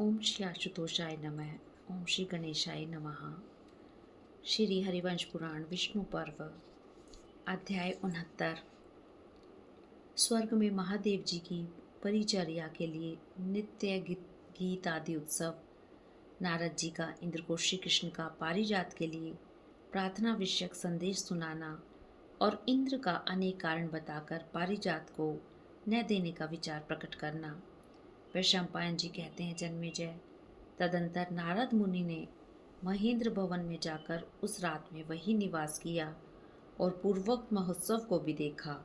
ओम श्री आशुतोषाय नमः। ओम श्री गणेशाय नमः। श्री हरिवंश पुराण विष्णु पर्व अध्याय 69। स्वर्ग में महादेव जी की परिचर्या के लिए नित्य गीत आदि उत्सव। नारद जी का इंद्र को श्री कृष्ण का पारिजात के लिए प्रार्थना विषयक संदेश सुनाना और इंद्र का अनेक कारण बताकर पारिजात को न देने का विचार प्रकट करना। वैशंपायन जी कहते हैं, जन्मेजय, तदंतर नारद मुनि ने महेंद्र भवन में जाकर उस रात में वही निवास किया और पूर्वोक्त महोत्सव को भी देखा।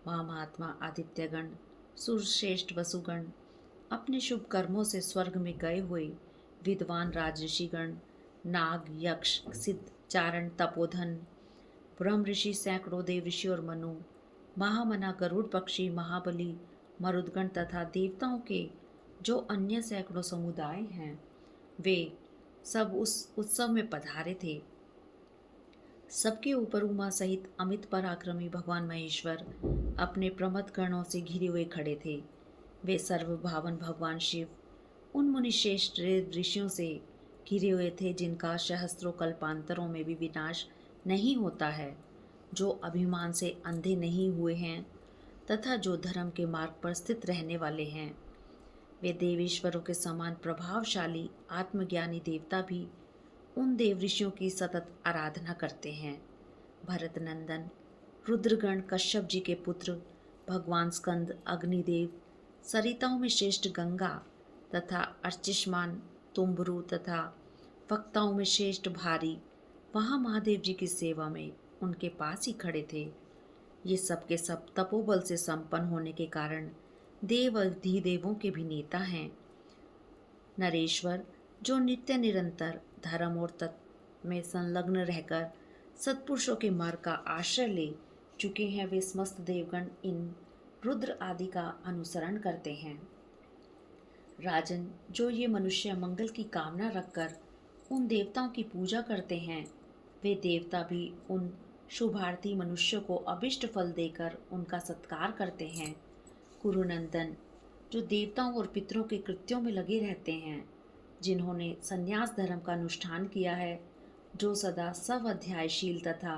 वहाँ महात्मा आदित्यगण, सुरश्रेष्ठ वसुगण, अपने शुभ कर्मों से स्वर्ग में गए हुए विद्वान राजऋषिगण, नाग, यक्ष, सिद्ध, चारण, तपोधन, ब्रह्म ऋषि, सैकड़ों देव ऋषि और मनु, महामना, गरुड़ पक्षी, महाबली, मरुदगण तथा देवताओं के जो अन्य सैकड़ों समुदाय हैं, वे सब उस उत्सव में पधारे थे। सबके ऊपर उमा सहित अमित पराक्रमी भगवान महेश्वर अपने प्रमथ गणों से घिरे हुए खड़े थे। वे सर्वभावन भगवान शिव उन मुनिश्रेष्ठ ऋषियों से घिरे हुए थे जिनका सहस्त्रों कल्पांतरों में भी विनाश नहीं होता है, जो अभिमान से अंधे नहीं हुए हैं तथा जो धर्म के मार्ग पर स्थित रहने वाले हैं। वे देवेश्वरों के समान प्रभावशाली आत्मज्ञानी देवता भी उन देव ऋषियों की सतत आराधना करते हैं। भरत नंदन, रुद्रगण, कश्यप जी के पुत्र भगवान स्कंद, अग्निदेव, सरिताओं में श्रेष्ठ गंगा तथा अर्चिष्मान तुम्बरु तथा वक्ताओं में श्रेष्ठ भारी वहाँ महादेव जी की सेवा में उनके पास ही खड़े थे। ये सब के सब तपोबल से संपन्न होने के कारण देव अधिदेवों के भी नेता हैं। नरेश्वर, जो नित्य निरंतर धर्म और तत्व में संलग्न रहकर सत्पुरुषों के मार्ग का आश्रय ले चुके हैं, वे समस्त देवगण इन रुद्र आदि का अनुसरण करते हैं। राजन, जो ये मनुष्य मंगल की कामना रखकर उन देवताओं की पूजा करते हैं, वे देवता भी उन शुभार्थी मनुष्यों को अभिष्ट फल देकर उनका सत्कार करते हैं। कुरुनंदन, जो देवताओं और पितरों के कृत्यों में लगे रहते हैं, जिन्होंने संन्यास धर्म का अनुष्ठान किया है, जो सदा स्वाध्यायशील तथा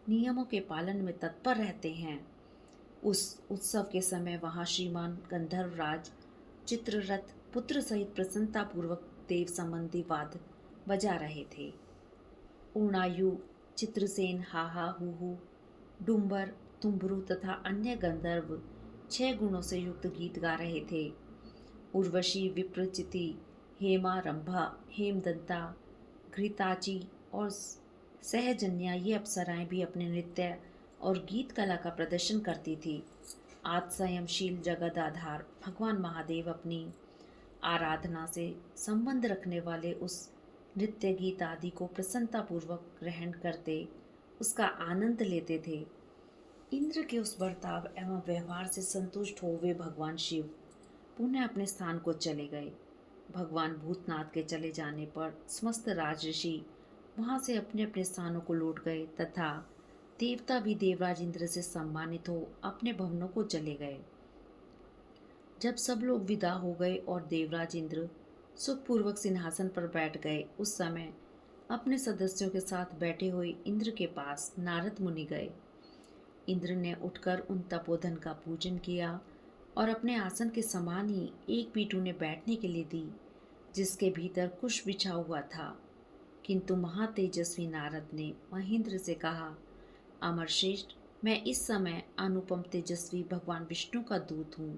नियमों के पालन में तत्पर रहते हैं, उस उत्सव के समय वहाँ श्रीमान गंधर्वराज चित्ररथ पुत्र सहित प्रसन्नतापूर्वक देव संबंधी वाद बजा रहे थे। उर्णायु, चित्रसेन, हाहा, हूहू, डुम्बर, तुम्बरु तथा अन्य गंधर्व 6 गुणों से युक्त गीत गा रहे थे। उर्वशी, विप्रचिति, हेमा, रंभा, हेमदंता, घृताची और सहजन्या ये अप्सराएं भी अपने नृत्य और गीत कला का प्रदर्शन करती थी। आत्संयमशील जगद आधार भगवान महादेव अपनी आराधना से संबंध रखने वाले उस नृत्य गीत आदि को प्रसन्नतापूर्वक ग्रहण करते उसका आनंद लेते थे। इंद्र के उस बर्ताव एवं व्यवहार से संतुष्ट हो वे भगवान शिव पुनः अपने स्थान को चले गए। भगवान भूतनाथ के चले जाने पर समस्त राजऋषि वहाँ से अपने अपने स्थानों को लौट गए तथा देवता भी देवराज इंद्र से सम्मानित हो अपने भवनों को चले गए। जब सब लोग विदा हो गए और देवराज इंद्र सुखपूर्वक सिंहासन पर बैठ गए, उस समय अपने सदस्यों के साथ बैठे हुए इंद्र के पास नारद मुनि गए। इंद्र ने उठकर उन तपोधन का पूजन किया और अपने आसन के समान ही एक पीठ उन्हें बैठने के लिए दी, जिसके भीतर कुश बिछा हुआ था। किंतु महातेजस्वी नारद ने महेंद्र से कहा, अमरश्रेष्ठ, मैं इस समय अनुपम तेजस्वी भगवान विष्णु का दूत हूँ।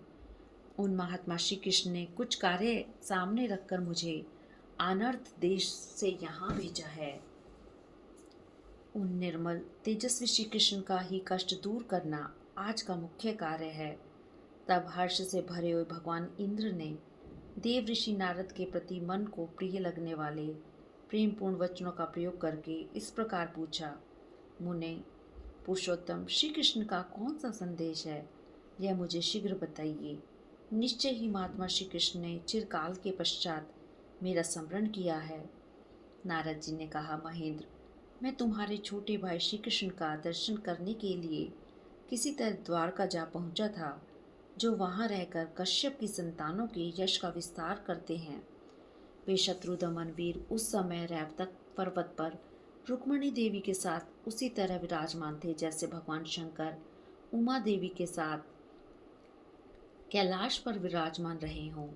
उन महात्मा श्री कृष्ण ने कुछ कार्य सामने रखकर मुझे अनर्थ देश से यहाँ भेजा है। उन निर्मल तेजस्वी श्री कृष्ण का ही कष्ट दूर करना आज का मुख्य कार्य है। तब हर्ष से भरे हुए भगवान इंद्र ने देव ऋषि नारद के प्रति मन को प्रिय लगने वाले प्रेमपूर्ण वचनों का प्रयोग करके इस प्रकार पूछा, मुने, पुरुषोत्तम श्री कृष्ण का कौन सा संदेश है, यह मुझे शीघ्र बताइए। निश्चय ही महात्मा श्री कृष्ण ने चिरकाल के पश्चात मेरा स्मरण किया है। नारद जी ने कहा, महेंद्र, मैं तुम्हारे छोटे भाई श्री कृष्ण का दर्शन करने के लिए किसी तरह द्वारका जा पहुंचा था, जो वहां रहकर कश्यप की संतानों के यश का विस्तार करते हैं। वे शत्रुदमन वीर उस समय रैवतक पर्वत पर रुक्मणी देवी के साथ उसी तरह विराजमान थे जैसे भगवान शंकर उमा देवी के साथ कैलाश पर विराजमान रहे हों।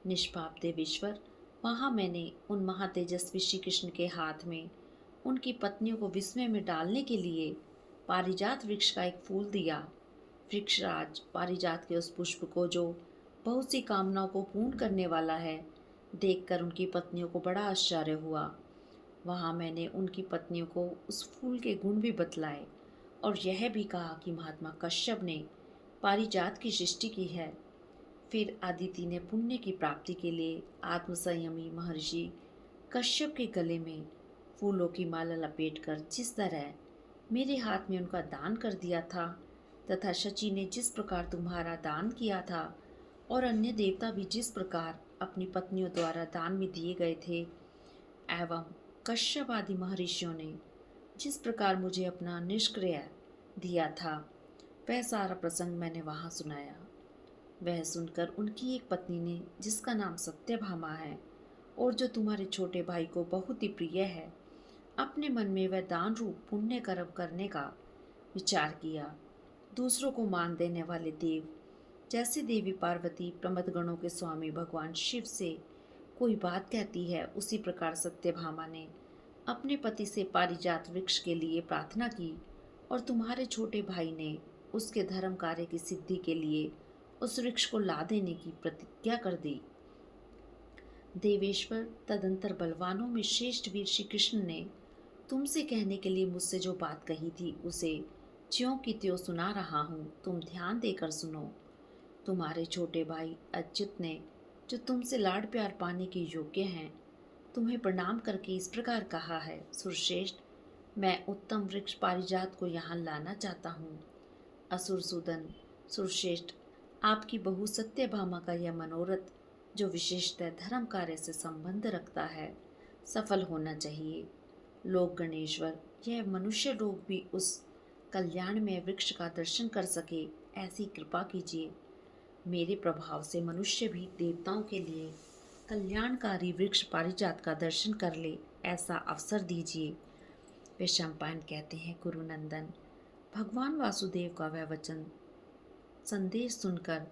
निष्पाप देवेश्वर, वहाँ मैंने उन महातेजस्वी श्री कृष्ण के हाथ में उनकी पत्नियों को विस्मय में डालने के लिए पारिजात वृक्ष का एक फूल दिया। वृक्षराज पारिजात के उस पुष्प को, जो बहुत सी कामनाओं को पूर्ण करने वाला है, देखकर उनकी पत्नियों को बड़ा आश्चर्य हुआ। वहाँ मैंने उनकी पत्नियों को उस फूल के गुण भी बतलाए और यह भी कहा कि महात्मा कश्यप ने पारिजात की सृष्टि की है। फिर अदिति ने पुण्य की प्राप्ति के लिए आत्मसंयमी महर्षि कश्यप के गले में फूलों की माला लपेटकर जिस तरह मेरे हाथ में उनका दान कर दिया था, तथा शची ने जिस प्रकार तुम्हारा दान किया था और अन्य देवता भी जिस प्रकार अपनी पत्नियों द्वारा दान में दिए गए थे, एवं कश्यप आदि महर्षियों ने जिस प्रकार मुझे अपना निष्क्रिय दिया था, वह सारा प्रसंग मैंने वहाँ सुनाया। वह सुनकर उनकी एक पत्नी ने, जिसका नाम सत्यभामा है और जो तुम्हारे छोटे भाई को बहुत ही प्रिय है, अपने मन में वह दान रूप पुण्य कर्म करने का विचार किया। दूसरों को मान देने वाले देव जैसे देवी पार्वती प्रमद गणों के स्वामी भगवान शिव से कोई बात कहती है, उसी प्रकार सत्यभामा ने अपने पति से पारिजात वृक्ष के लिए प्रार्थना की और तुम्हारे छोटे भाई ने उसके धर्म कार्य की सिद्धि के लिए उस वृक्ष को ला देने की प्रतिज्ञा कर दी। देवेश्वर, तदंतर बलवानों में श्रेष्ठ वीर श्री कृष्ण ने तुमसे कहने के लिए मुझसे जो बात कही थी, उसे ज्यों की त्यों सुना रहा हूँ, तुम ध्यान देकर सुनो। तुम्हारे छोटे भाई अच्युत ने, जो तुमसे लाड प्यार पाने के योग्य हैं, तुम्हें प्रणाम करके इस प्रकार कहा है, सुरश्रेष्ठ, मैं उत्तम वृक्ष पारिजात को यहाँ लाना चाहता हूँ। असुरसूदन, सुरश्रेष्ठ, आपकी बहू सत्यभामा का यह मनोरथ, जो विशेषतः धर्म कार्य से संबंध रखता है, सफल होना चाहिए। लोक गणेश्वर, यह मनुष्य लोग भी उस कल्याण में वृक्ष का दर्शन कर सके, ऐसी कृपा कीजिए। मेरे प्रभाव से मनुष्य भी देवताओं के लिए कल्याणकारी वृक्ष पारिजात का दर्शन कर ले, ऐसा अवसर दीजिए। वे शंपायन कहते हैं, गुरुनंदन, भगवान वासुदेव का वह वचन संदेश सुनकर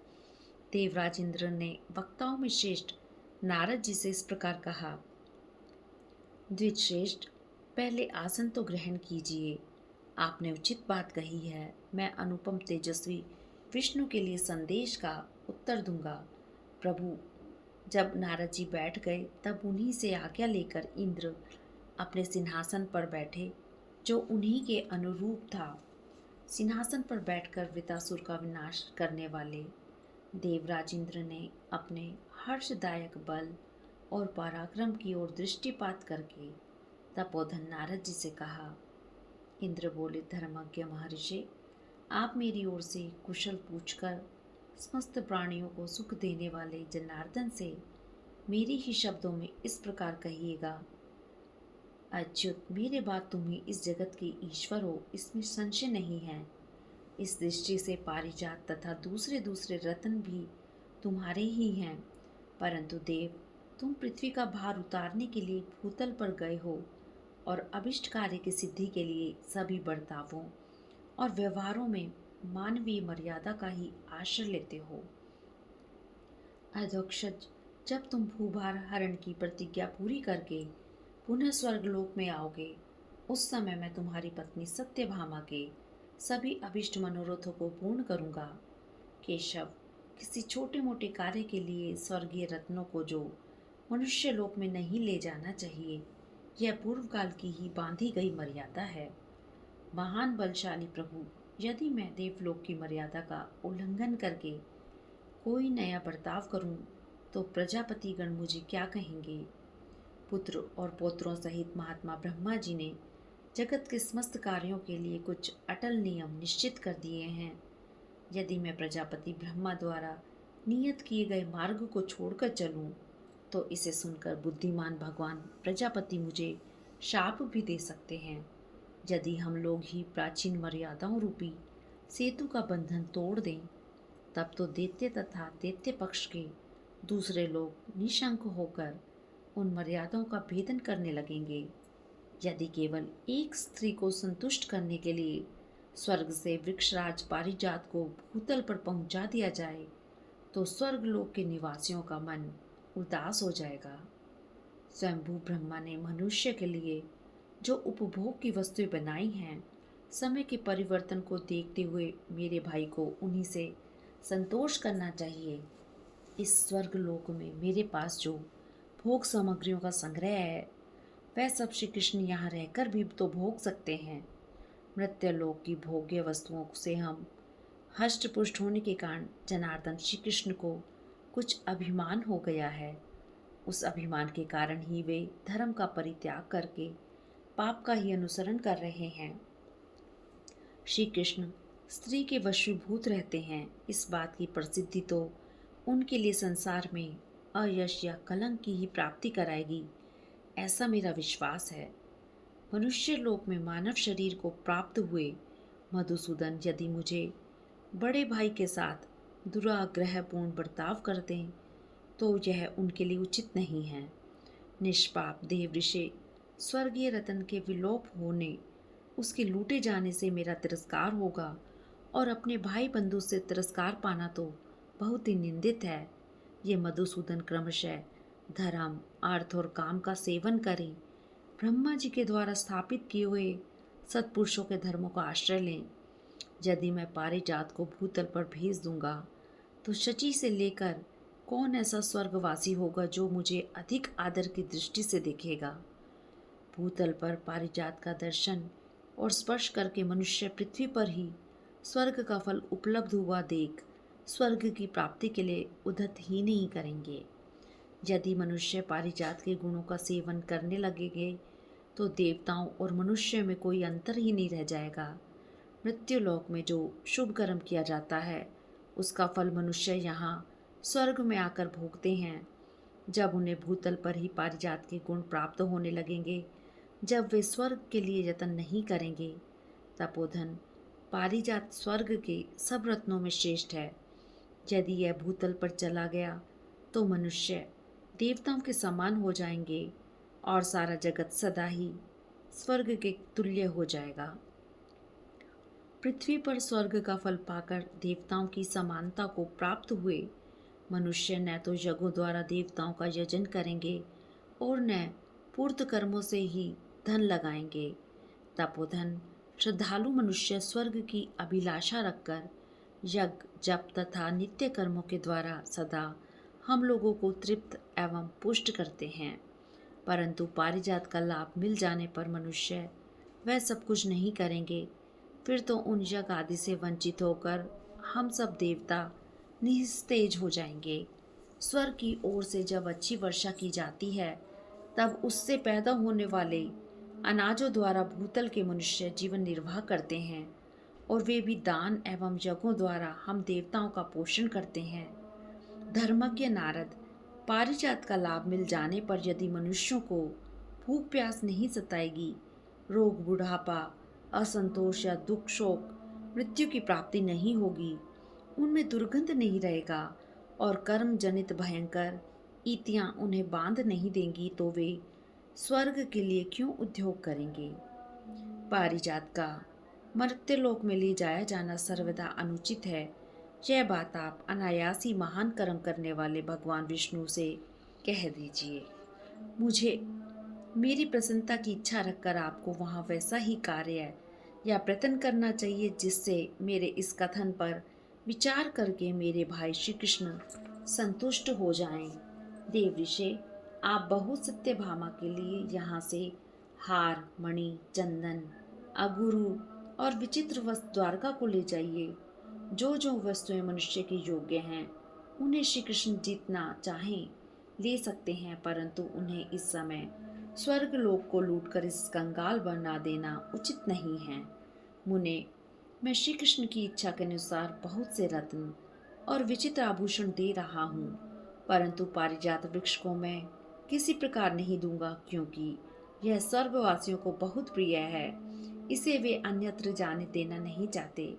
देवराज इंद्र ने वक्ताओं में श्रेष्ठ नारद जी से इस प्रकार कहा, द्विजश्रेष्ठ, पहले आसन तो ग्रहण कीजिए। आपने उचित बात कही है। मैं अनुपम तेजस्वी विष्णु के लिए संदेश का उत्तर दूंगा। प्रभु, जब नारद जी बैठ गए, तब उन्हीं से आज्ञा लेकर इंद्र अपने सिंहासन पर बैठे, जो उन्हीं के अनुरूप था। सिंहासन पर बैठकर वृतासुर का विनाश करने वाले देवराज इंद्र ने अपने हर्षदायक बल और पराक्रम की ओर दृष्टिपात करके तपोधन नारद जी से कहा। इंद्र बोले, धर्मज्ञ महर्षि, आप मेरी ओर से कुशल पूछकर समस्त प्राणियों को सुख देने वाले जनार्दन से मेरे ही शब्दों में इस प्रकार कहिएगा, अच्युत, मेरे बाद तुम ही इस जगत के ईश्वर हो, इसमें संशय नहीं है। इस दृष्टि से पारिजात तथा दूसरे दूसरे रत्न भी तुम्हारे ही हैं, परंतु देव, तुम पृथ्वी का भार उतारने के लिए भूतल पर गए हो और अभिष्ट कार्य की सिद्धि के लिए सभी बर्तावों और व्यवहारों में मानवीय मर्यादा का ही आश्रय लेते हो। अधोक्षज, जब तुम भूभार हरण की प्रतिज्ञा पूरी करके पुनः स्वर्गलोक में आओगे, उस समय मैं तुम्हारी पत्नी सत्यभामा के सभी अभिष्ट मनोरथों को पूर्ण करूंगा। केशव, किसी छोटे मोटे कार्य के लिए स्वर्गीय रत्नों को जो मनुष्य लोक में नहीं ले जाना चाहिए, यह पूर्व काल की ही बांधी गई मर्यादा है। महान बलशाली प्रभु, यदि मैं देवलोक की मर्यादा का उल्लंघन करके कोई नया बर्ताव करूं, तो प्रजापतिगण मुझे क्या कहेंगे। पुत्र और पौत्रों सहित महात्मा ब्रह्मा जी ने जगत के समस्त कार्यों के लिए कुछ अटल नियम निश्चित कर दिए हैं। यदि मैं प्रजापति ब्रह्मा द्वारा नियत किए गए मार्ग को छोड़कर चलूं, तो इसे सुनकर बुद्धिमान भगवान प्रजापति मुझे शाप भी दे सकते हैं। यदि हम लोग ही प्राचीन मर्यादाओं रूपी सेतु का बंधन तोड़ दें, तब तो दैत्य तथा दैत्य पक्ष के दूसरे लोग निशंक होकर उन मर्यादाओं का भेदन करने लगेंगे। यदि केवल एक स्त्री को संतुष्ट करने के लिए स्वर्ग से वृक्षराज पारिजात को भूतल पर पहुंचा दिया जाए तो स्वर्गलोक के निवासियों का मन उदास हो जाएगा। स्वयंभू ब्रह्मा ने मनुष्य के लिए जो उपभोग की वस्तुएं बनाई हैं, समय के परिवर्तन को देखते हुए मेरे भाई को उन्हीं से संतोष करना चाहिए। इस स्वर्ग लोक में मेरे पास जो भोग सामग्रियों का संग्रह है वह सब श्री कृष्ण यहाँ रहकर भी तो भोग सकते हैं। मृत्यु लोक की भोग्य वस्तुओं से हम हष्ट पुष्ट होने के कारण जनार्दन श्री कृष्ण को कुछ अभिमान हो गया है। उस अभिमान के कारण ही वे धर्म का परित्याग करके पाप का ही अनुसरण कर रहे हैं। श्री कृष्ण स्त्री के वशीभूत रहते हैं। इस बात की प्रसिद्धि तो उनके लिए संसार में अयश या कलंक की ही प्राप्ति कराएगी, ऐसा मेरा विश्वास है। मनुष्य लोक में मानव शरीर को प्राप्त हुए मधुसूदन यदि मुझे बड़े भाई के साथ दुराग्रहपूर्ण बर्ताव कर दें तो यह उनके लिए उचित नहीं है। निष्पाप देव ऋषि स्वर्गीय रतन के विलोप होने, उसके लूटे जाने से मेरा तिरस्कार होगा और अपने भाई बंधु से तिरस्कार पाना तो बहुत ही निंदित है। ये मधुसूदन क्रमशः धर्म, अर्थ और काम का सेवन करें, ब्रह्मा जी के द्वारा स्थापित किए हुए सत्पुरुषों के धर्मों का आश्रय लें। यदि मैं पारिजात को भूतल पर भेज दूंगा तो शची से लेकर कौन ऐसा स्वर्गवासी होगा जो मुझे अधिक आदर की दृष्टि से देखेगा। भूतल पर पारिजात का दर्शन और स्पर्श करके मनुष्य पृथ्वी पर ही स्वर्ग का फल उपलब्ध हुआ देख स्वर्ग की प्राप्ति के लिए उद्यत ही नहीं करेंगे। यदि मनुष्य पारिजात के गुणों का सेवन करने लगेंगे तो देवताओं और मनुष्य में कोई अंतर ही नहीं रह जाएगा। मृत्युलोक में जो शुभ कर्म किया जाता है उसका फल मनुष्य यहाँ स्वर्ग में आकर भोगते हैं। जब उन्हें भूतल पर ही पारिजात के गुण प्राप्त होने लगेंगे, जब वे स्वर्ग के लिए यत्न नहीं करेंगे, तपोधन पारिजात स्वर्ग के सब रत्नों में श्रेष्ठ है। यदि यह भूतल पर चला गया तो मनुष्य देवताओं के समान हो जाएंगे और सारा जगत सदा ही स्वर्ग के तुल्य हो जाएगा। पृथ्वी पर स्वर्ग का फल पाकर देवताओं की समानता को प्राप्त हुए मनुष्य न तो यज्ञों द्वारा देवताओं का यजन करेंगे और न पूर्त कर्मों से ही धन लगाएंगे। तपोधन श्रद्धालु मनुष्य स्वर्ग की अभिलाषा रखकर यज्ञ, जप तथा नित्य कर्मों के द्वारा सदा हम लोगों को तृप्त एवं पुष्ट करते हैं। परंतु पारिजात का लाभ मिल जाने पर मनुष्य वह सब कुछ नहीं करेंगे। फिर तो उन यज्ञ आदि से वंचित होकर हम सब देवता निस्तेज हो जाएंगे। स्वर्ग की ओर से जब अच्छी वर्षा की जाती है तब उससे पैदा होने वाले अनाजों द्वारा भूतल के मनुष्य जीवन निर्वाह करते हैं और वे भी दान एवं यज्ञों द्वारा हम देवताओं का पोषण करते हैं। धर्मज्ञ नारद पारिजात का लाभ मिल जाने पर यदि मनुष्यों को भूख प्यास नहीं सताएगी, रोग, बुढ़ापा, असंतोष या दुख, शोक, मृत्यु की प्राप्ति नहीं होगी, उनमें दुर्गंध नहीं रहेगा और कर्म जनित भयंकर ईतियां उन्हें बांध नहीं देंगी तो वे स्वर्ग के लिए क्यों उद्योग करेंगे। पारिजात का मर्त्यलोक में ले जाया जाना सर्वदा अनुचित है। यह बात आप अनायास ही महान कर्म करने वाले भगवान विष्णु से कह दीजिए। मुझे मेरी प्रसन्नता की इच्छा रखकर आपको वहाँ वैसा ही कार्य या प्रयत्न करना चाहिए जिससे मेरे इस कथन पर विचार करके मेरे भाई श्री कृष्ण संतुष्ट हो जाएं। देव ऋषि, आप बहु सत्यभामा के लिए यहाँ से हार, मणि, चंदन, अगुरु और विचित्र वस्त्र द्वारका को ले जाइए। जो जो वस्तुएं मनुष्य के योग्य हैं उन्हें श्री कृष्ण जितना चाहें ले सकते हैं, परंतु उन्हें इस समय स्वर्ग लोक को लूटकर इस कंगाल बना देना उचित नहीं है। मुने, मैं श्री कृष्ण की इच्छा के अनुसार बहुत से रत्न और विचित्र आभूषण दे रहा हूँ, परंतु पारिजात वृक्ष को मैं किसी प्रकार नहीं दूंगा क्योंकि यह स्वर्गवासियों को बहुत प्रिय है। इसे वे अन्यत्र जाने देना नहीं चाहते।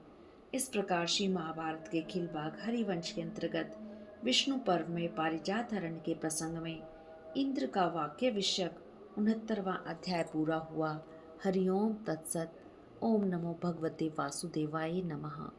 इस प्रकार श्री महाभारत के खिलबाग हरिवंश के अंतर्गत विष्णु पर्व में पारिजात हरण के प्रसंग में इंद्र का वाक्य विषयक 69वां अध्याय पूरा हुआ। हरिओम तत्सत। ओम नमो भगवते वासुदेवाय नमः।